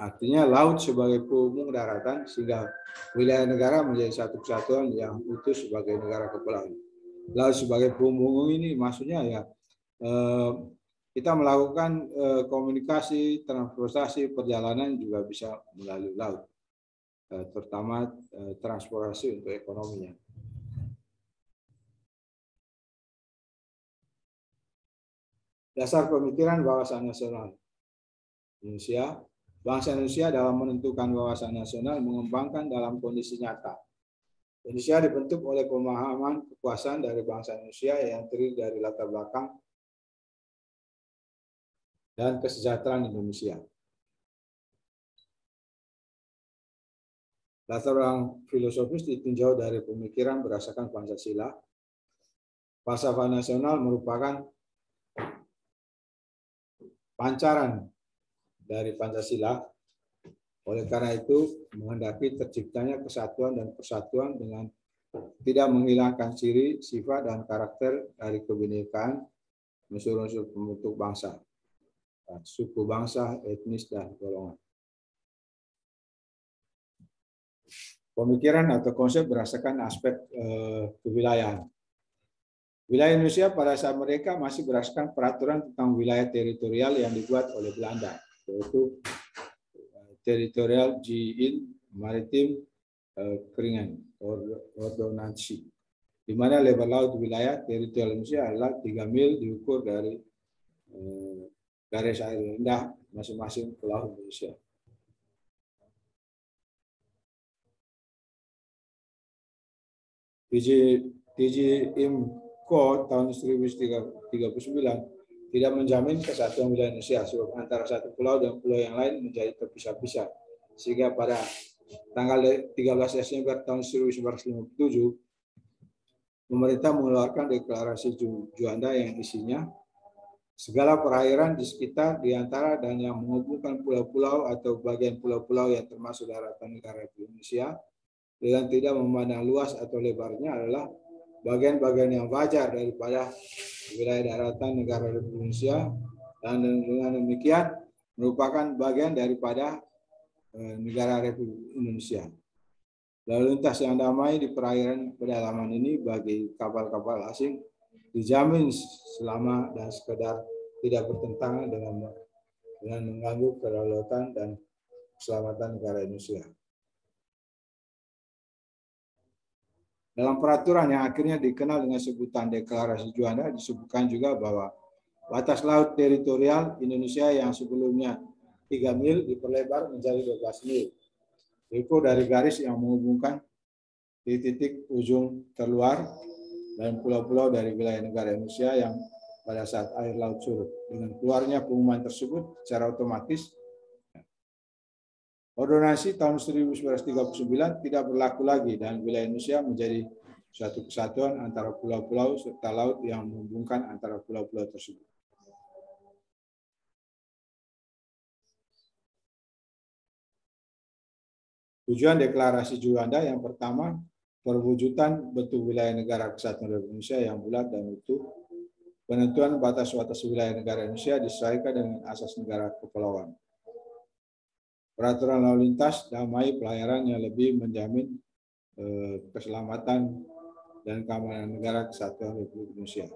Artinya laut sebagai punggung daratan, sehingga wilayah negara menjadi satu kesatuan yang utuh sebagai negara kepulauan. Laut sebagai punggung ini maksudnya ya kita melakukan komunikasi, transportasi, perjalanan juga bisa melalui laut, terutama transportasi untuk ekonominya. Dasar pemikiran wawasan nasional Indonesia, bangsa Indonesia dalam menentukan wawasan nasional mengembangkan dalam kondisi nyata. Indonesia dibentuk oleh pemahaman kekuasaan dari bangsa Indonesia yang terdiri dari latar belakang dan kesejahteraan Indonesia. Latar belakang filosofis ditinjau dari pemikiran berdasarkan Pancasila. Falsafah nasional merupakan pancaran dari Pancasila. Oleh karena itu, menghendaki terciptanya kesatuan dan persatuan dengan tidak menghilangkan ciri, sifat, dan karakter dari kebinekaan unsur-unsur pembentuk bangsa, suku bangsa, etnis, dan golongan. Pemikiran atau konsep berdasarkan aspek kewilayahan. Wilayah Indonesia pada saat mereka masih berdasarkan peraturan tentang wilayah teritorial yang dibuat oleh Belanda, yaitu Territorial Gin Maritim Kringen Ordonansi, di mana lebar laut wilayah teritorial Indonesia adalah 3 mil diukur dari garis air rendah masing-masing pulau Indonesia. DG IMCO tahun 1939 tidak menjamin kesatuan wilayah Indonesia, sebab antara satu pulau dan pulau yang lain menjadi terpisah-pisah. Sehingga pada tanggal 13 Desember tahun 1957, pemerintah mengeluarkan deklarasi Juanda yang isinya segala perairan di sekitar, di antara, dan yang menghubungkan pulau-pulau atau bagian pulau-pulau yang termasuk daratan negara Indonesia dengan tidak memandang luas atau lebarnya adalah bagian-bagian yang wajar daripada wilayah daratan negara Indonesia, dan dengan demikian merupakan bagian daripada negara Republik Indonesia. Lalu lintas yang damai di perairan pedalaman ini bagi kapal-kapal asing dijamin selama dan sekedar tidak bertentangan dengan mengganggu kedaulatan dan keselamatan negara Indonesia. Dalam peraturan yang akhirnya dikenal dengan sebutan Deklarasi Juanda disebutkan juga bahwa batas laut teritorial Indonesia yang sebelumnya 3 mil diperlebar menjadi 12 mil. Itu dari garis yang menghubungkan di titik ujung terluar dan pulau-pulau dari wilayah negara Indonesia yang pada saat air laut surut. Dengan keluarnya pengumuman tersebut secara otomatis Ordonansi tahun 1939 tidak berlaku lagi dan wilayah Indonesia menjadi suatu kesatuan antara pulau-pulau serta laut yang menghubungkan antara pulau-pulau tersebut. Tujuan Deklarasi Juanda yang pertama, perwujudan bentuk wilayah negara kesatuan Republik Indonesia yang bulat dan utuh. Penentuan batas-batas wilayah negara Indonesia disesuaikan dengan asas negara kepulauan. Peraturan lalu lintas damai pelayaran yang lebih menjamin keselamatan dan keamanan negara kesatuan Republik Indonesia.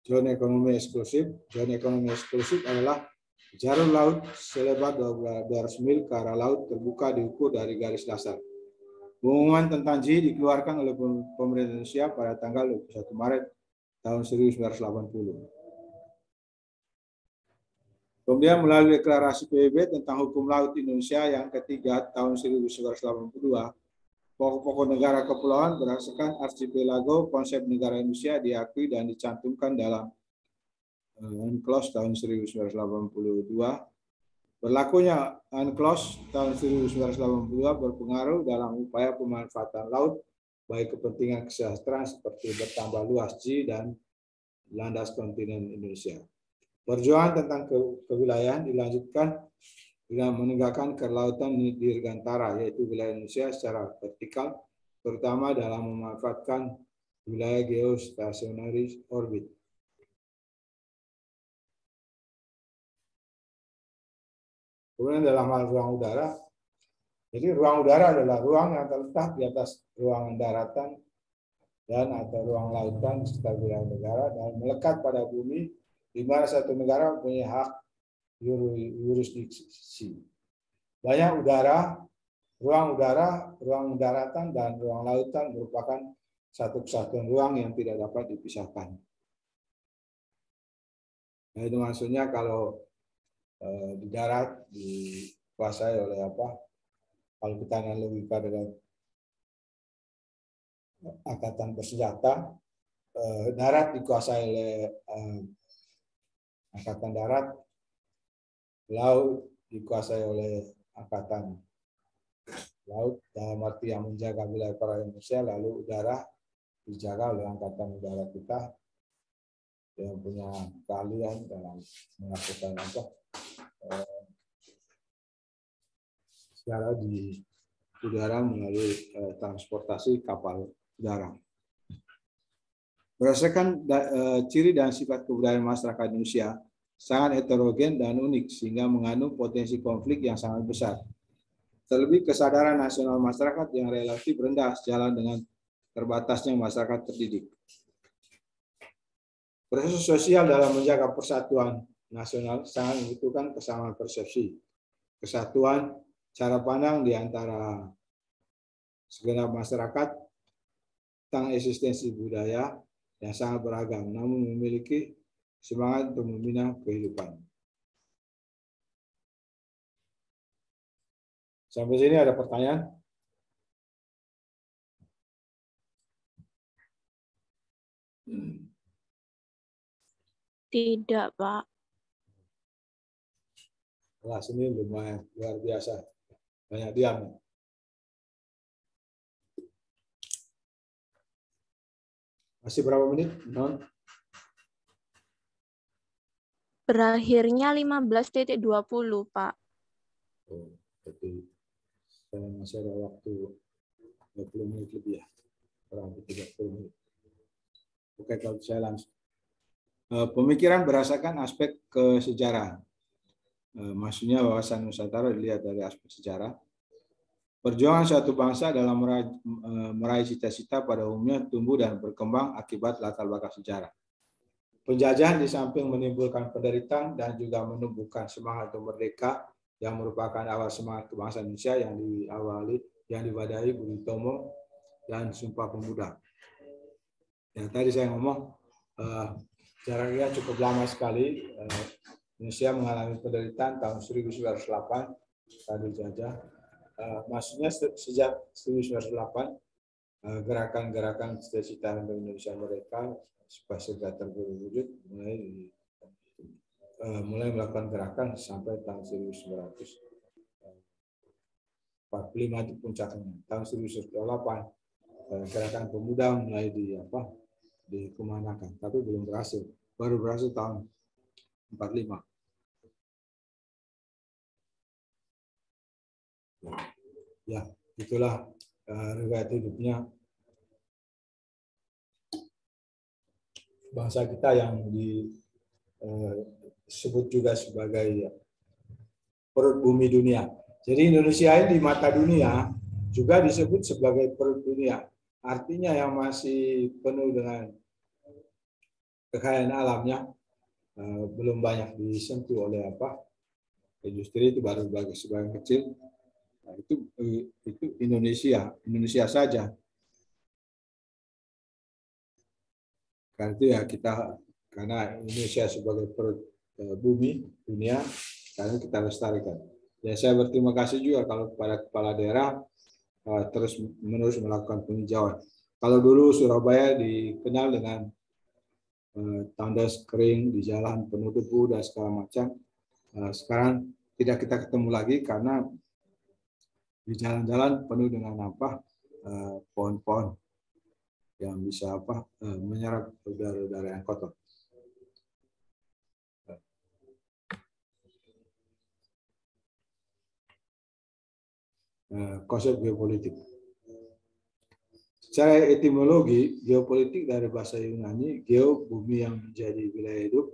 Zona ekonomi eksklusif. Zona ekonomi eksklusif adalah jarum laut selebar 200 mil ke arah laut terbuka diukur dari garis dasar. Pengumuman tentang JI dikeluarkan oleh pemerintah Indonesia pada tanggal 21 Maret tahun 1980. Kemudian melalui deklarasi PBB tentang hukum laut Indonesia yang ketiga tahun 1982, pokok-pokok negara kepulauan berdasarkan Archipelago konsep negara Indonesia diakui dan dicantumkan dalam UNCLOS tahun 1982. Berlakunya UNCLOS tahun 1982 berpengaruh dalam upaya pemanfaatan laut baik kepentingan kesejahteraan seperti bertambah luas JI dan landas kontinen Indonesia. Perjuangan tentang kewilayahan dilanjutkan dengan menegakkan kelautan dirgantara, yaitu wilayah Indonesia secara vertikal, terutama dalam memanfaatkan wilayah geostationary orbit. Kemudian dalam hal ruang udara, jadi ruang udara adalah ruang yang terletak di atas ruangan daratan dan atau ruang lautan di sekitar wilayah negara dan melekat pada bumi di mana satu negara punya hak yurisdiksi. Banyak udara, ruang daratan dan ruang lautan merupakan satu kesatuan ruang yang tidak dapat dipisahkan. Nah, itu maksudnya kalau di darat dikuasai oleh kalau kita analogikan dengan angkatan bersenjata, darat dikuasai oleh angkatan darat, laut dikuasai oleh angkatan laut dalam arti yang menjaga wilayah perairan Indonesia, lalu udara dijaga oleh angkatan udara kita yang punya keahlian dalam melakukan secara di udara melalui transportasi kapal udara. Berdasarkan ciri dan sifat kebudayaan masyarakat Indonesia sangat heterogen dan unik sehingga mengandung potensi konflik yang sangat besar. Terlebih kesadaran nasional masyarakat yang relatif rendah sejalan dengan terbatasnya masyarakat terdidik. Proses sosial dalam menjaga persatuan nasional sangat membutuhkan kesamaan persepsi kesatuan cara pandang di antara segenap masyarakat tentang eksistensi budaya yang sangat beragam, namun memiliki semangat untuk membina kehidupan. Sampai sini ada pertanyaan? Tidak, Pak. Kelas ini lumayan luar biasa, banyak diam. Masih berapa menit, Non? Berakhirnya 15.20, Pak. Oh, jadi saya masih ada waktu 20 menit lebih ya, kurang lebih 30 menit. Oke, kalau saya langsung. Pemikiran berdasarkan aspek kesejarah. Maksudnya wawasan Nusantara dilihat dari aspek sejarah. Perjuangan suatu bangsa dalam meraih cita-cita pada umumnya tumbuh dan berkembang akibat latar belakang sejarah. Penjajahan di samping menimbulkan penderitaan dan juga menumbuhkan semangat untuk merdeka yang merupakan awal semangat kebangsaan Indonesia yang diwadai Budi Utomo dan Sumpah Pemuda. Ya, tadi saya ngomong jaraknya cukup lama sekali. Indonesia mengalami penderitaan tahun 1908 tadi jajah. Maksudnya sejak 1908 gerakan-gerakan cita-cita untuk Indonesia Merdeka supaya segera terwujud mulai melakukan gerakan sampai tahun 1945 itu puncaknya. Tahun 1908 gerakan pemuda mulai dikumandangkan, tapi belum berhasil. Baru berhasil tahun 45. Ya, itulah riwayat hidupnya bangsa kita yang disebut juga sebagai perut bumi dunia. Jadi Indonesia ini di mata dunia juga disebut sebagai perut dunia. Artinya yang masih penuh dengan kekayaan alamnya, belum banyak disentuh oleh industri, itu baru bagi sebagian kecil. Nah, itu Indonesia saja. Karena Indonesia sebagai perut bumi dunia, karena kita lestarikan. Ya, saya berterima kasih juga kalau kepada kepala daerah terus menerus melakukan penghijauan. Kalau dulu Surabaya dikenal dengan tandas kering di jalan penuh debu dan segala macam, sekarang tidak kita ketemu lagi karena di jalan-jalan penuh dengan pohon-pohon yang bisa menyerap udara-udara yang kotor. Konsep geopolitik. Secara etimologi, geopolitik dari bahasa Yunani, geo bumi yang menjadi wilayah hidup,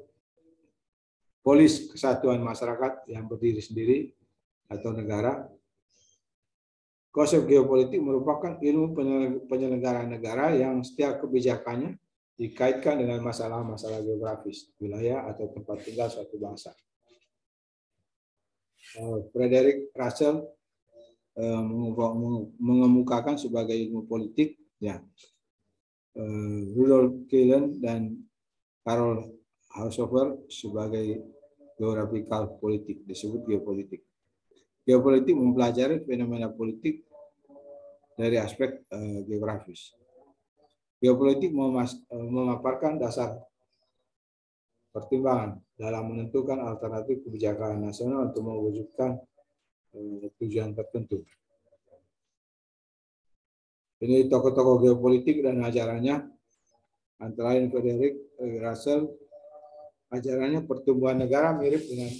polis kesatuan masyarakat yang berdiri sendiri atau negara. Konsep geopolitik merupakan ilmu penyelenggaraan negara yang setiap kebijakannya dikaitkan dengan masalah-masalah geografis, wilayah atau tempat tinggal suatu bangsa. Frederick Russell mengemukakan sebagai ilmu politik, ya. Rudolf Killen dan Karl Haushofer sebagai geographical politik, disebut geopolitik. Geopolitik mempelajari fenomena politik dari aspek geografis. Geopolitik memaparkan dasar pertimbangan dalam menentukan alternatif kebijakan nasional untuk mewujudkan tujuan tertentu. Ini tokoh-tokoh geopolitik dan ajarannya, antara lain Frederick Russell. Ajarannya pertumbuhan negara mirip dengan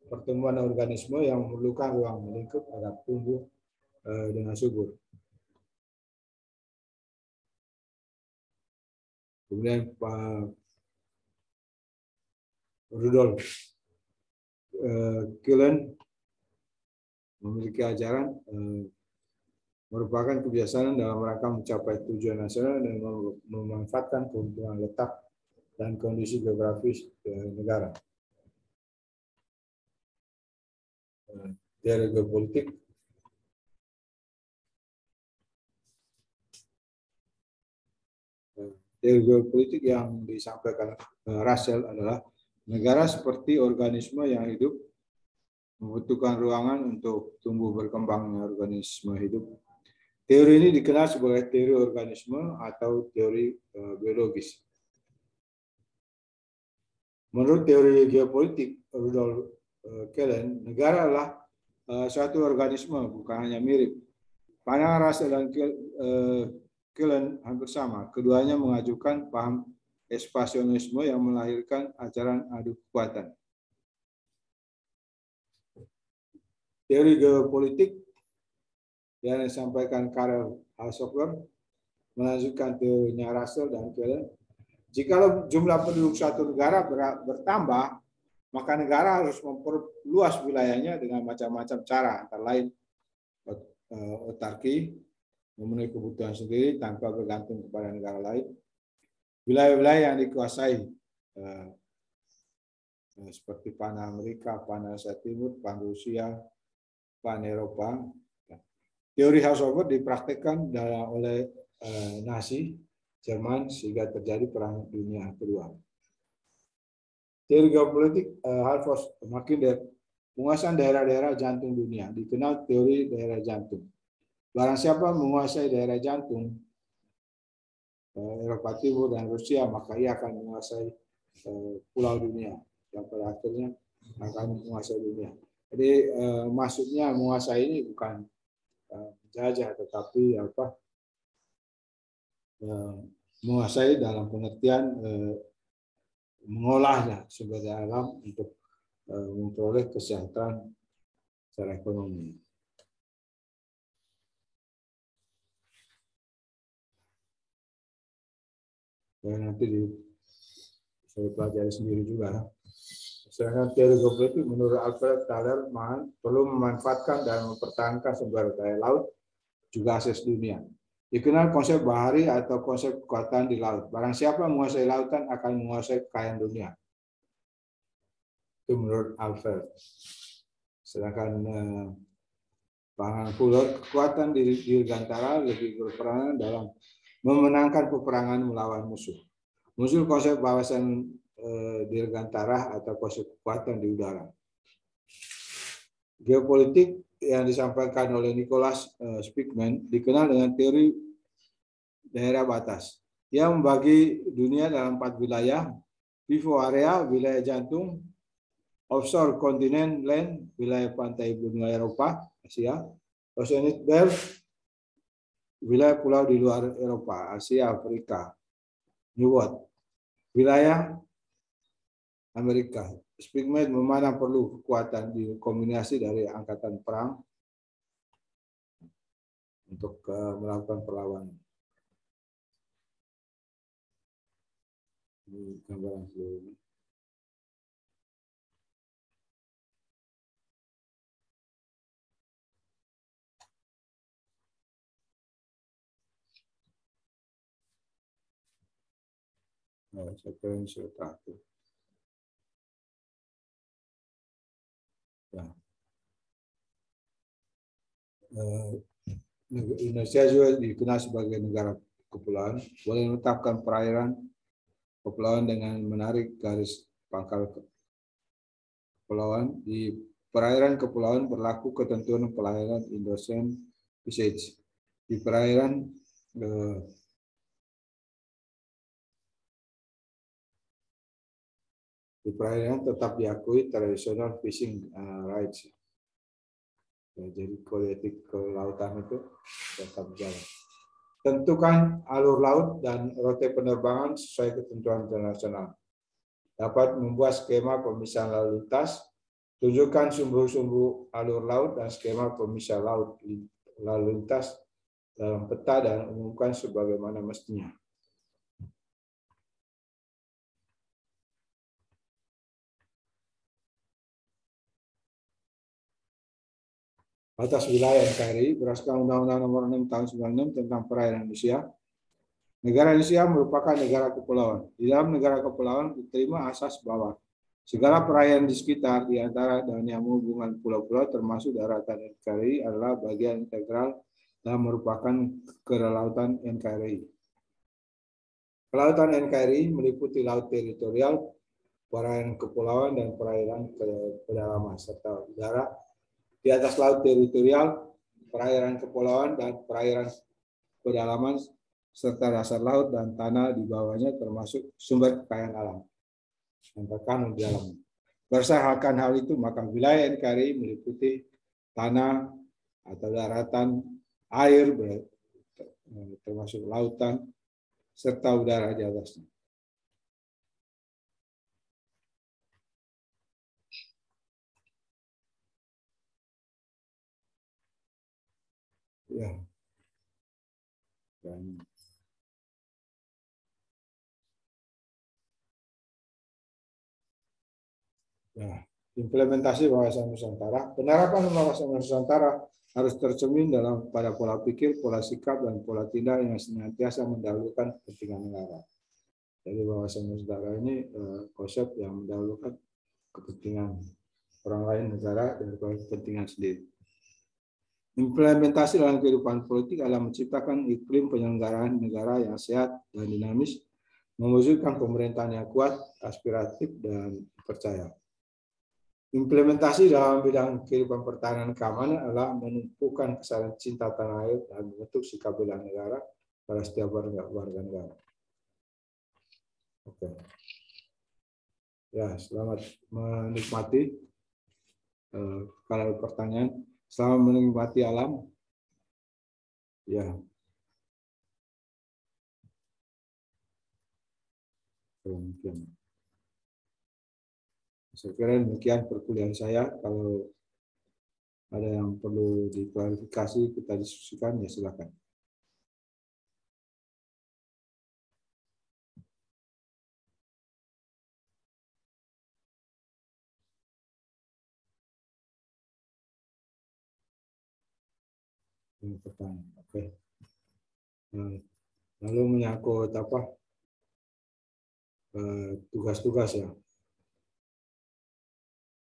pertumbuhan organisme yang memerlukan ruang lingkup agar tumbuh dengan subur. Kemudian Pak Rudolf Killen memiliki ajaran merupakan kebiasaan dalam rangka mencapai tujuan nasional dan memanfaatkan keuntungan letak dan kondisi geografis negara. teori geopolitik. Teori geopolitik yang disampaikan Russell adalah negara seperti organisme yang hidup membutuhkan ruangan untuk tumbuh berkembangnya organisme hidup. Teori ini dikenal sebagai teori organisme atau teori biologis. Menurut teori geopolitik Rudolf Kellen, negara adalah suatu organisme, bukan hanya mirip. Pandangan Russell dan Kellen hampir sama. Keduanya mengajukan paham ekspansionisme yang melahirkan ajaran adu kekuatan. Teori geopolitik yang disampaikan Karel Haushofer melanjutkan teorinya Russell dan Kellen. Jika jumlah penduduk suatu negara bertambah, maka negara harus memperluas wilayahnya dengan macam-macam cara, antara lain otarki, memenuhi kebutuhan sendiri tanpa bergantung kepada negara lain. Wilayah-wilayah yang dikuasai seperti Pan Amerika, Pan Asia Timur, Pan Rusia, Pan Eropa. Teori Haushofer dipraktekkan oleh Nazi Jerman sehingga terjadi Perang Dunia Kedua. Teori geopolitik Halfors Mackinder, penguasaan daerah-daerah jantung dunia, dikenal teori daerah jantung. Barang siapa menguasai daerah jantung Eropa Timur dan Rusia, maka ia akan menguasai pulau dunia, yang pada akhirnya akan menguasai dunia. Jadi maksudnya menguasai ini bukan menjajah, tetapi menguasai dalam pengertian mengolahnya sumber daya alam untuk memperoleh kesejahteraan secara ekonomi. Dan nanti saya pelajari sendiri juga. Sedangkan teori geopolitik menurut Alfred Tallerman perlu memanfaatkan dan mempertahankan sumber daya laut juga akses dunia. Dikenal konsep bahari atau konsep kekuatan di laut. Barang siapa menguasai lautan akan menguasai kekayaan dunia. Itu menurut Alfred. Sedangkan pandangan Fuller, kekuatan dirgantara lebih berperan dalam memenangkan peperangan melawan musuh. Muncul konsep wawasan dirgantara atau konsep kekuatan di udara. Geopolitik yang disampaikan oleh Nicholas Spiegelman dikenal dengan teori daerah batas. Ia membagi dunia dalam 4 wilayah: pivot area, wilayah jantung; offshore kontinen land, wilayah pantai benua Eropa, Asia; oceanic belt, wilayah pulau di luar Eropa, Asia, Afrika; New World, wilayah Amerika. Spiegelman memandang perlu kekuatan kombinasi dari angkatan perang untuk melakukan perlawanan. Ini gambaran seluruhnya. Nah, saya kira ini sudah terakhir. Ya. Indonesia juga dikenal sebagai negara kepulauan, boleh menetapkan perairan kepulauan dengan menarik garis pangkal kepulauan. Di perairan kepulauan berlaku ketentuan perairan Indo-Ocean Passage. Di perairan tetap diakui tradisional fishing rights. Ya, jadi politik kelautan itu tetap jalan. Tentukan alur laut dan rute penerbangan sesuai ketentuan internasional. Dapat membuat skema pemisahan lalu lintas. Tunjukkan sumber-sumber alur laut dan skema pemisahan lalu lintas dalam peta dan umumkan sebagaimana mestinya. Batas wilayah NKRI berdasarkan Undang-Undang Nomor 6 Tahun 96 tentang Perairan Indonesia. Negara Indonesia merupakan negara kepulauan. Di dalam negara kepulauan diterima asas bahwa Segala perairan di sekitar, di antara dan yang menghubungkan pulau-pulau termasuk daratan NKRI adalah bagian integral dan merupakan kelautan NKRI. Kelautan NKRI meliputi laut teritorial, perairan kepulauan, dan perairan pedalaman, serta udara di atas laut teritorial, perairan kepulauan, dan perairan pedalaman, serta dasar laut dan tanah di bawahnya termasuk sumber kekayaan alam yang terkandung di dalamnya. Berdasarkan hal itu, maka wilayah NKRI meliputi tanah atau daratan, air, termasuk lautan, serta udara di atasnya. Ya. Dan ya, implementasi wawasan Nusantara. Penerapan wawasan Nusantara harus tercermin dalam pada pola pikir, pola sikap, dan pola tindak yang senantiasa mendahulukan kepentingan negara. Jadi wawasan Nusantara ini konsep yang mendahulukan kepentingan orang lain, negara, daripada kepentingan sendiri. Implementasi dalam kehidupan politik adalah menciptakan iklim penyelenggaraan negara yang sehat dan dinamis, mewujudkan pemerintahan yang kuat, aspiratif, dan percaya. Implementasi dalam bidang kehidupan pertahanan keamanan adalah menumpukan kesadaran cinta tanah air dan membentuk sikap bela negara pada setiap warga negara. Oke. Ya, selamat menikmati. Kalau pertanyaan, selamat menikmati alam. Ya. Demikian. Saya kira demikian perkuliahan saya. Kalau ada yang perlu diklarifikasi, kita diskusikan, ya silakan. Pertanyaan. Oke. Lalu menyangkut apa? Tugas-tugas ya.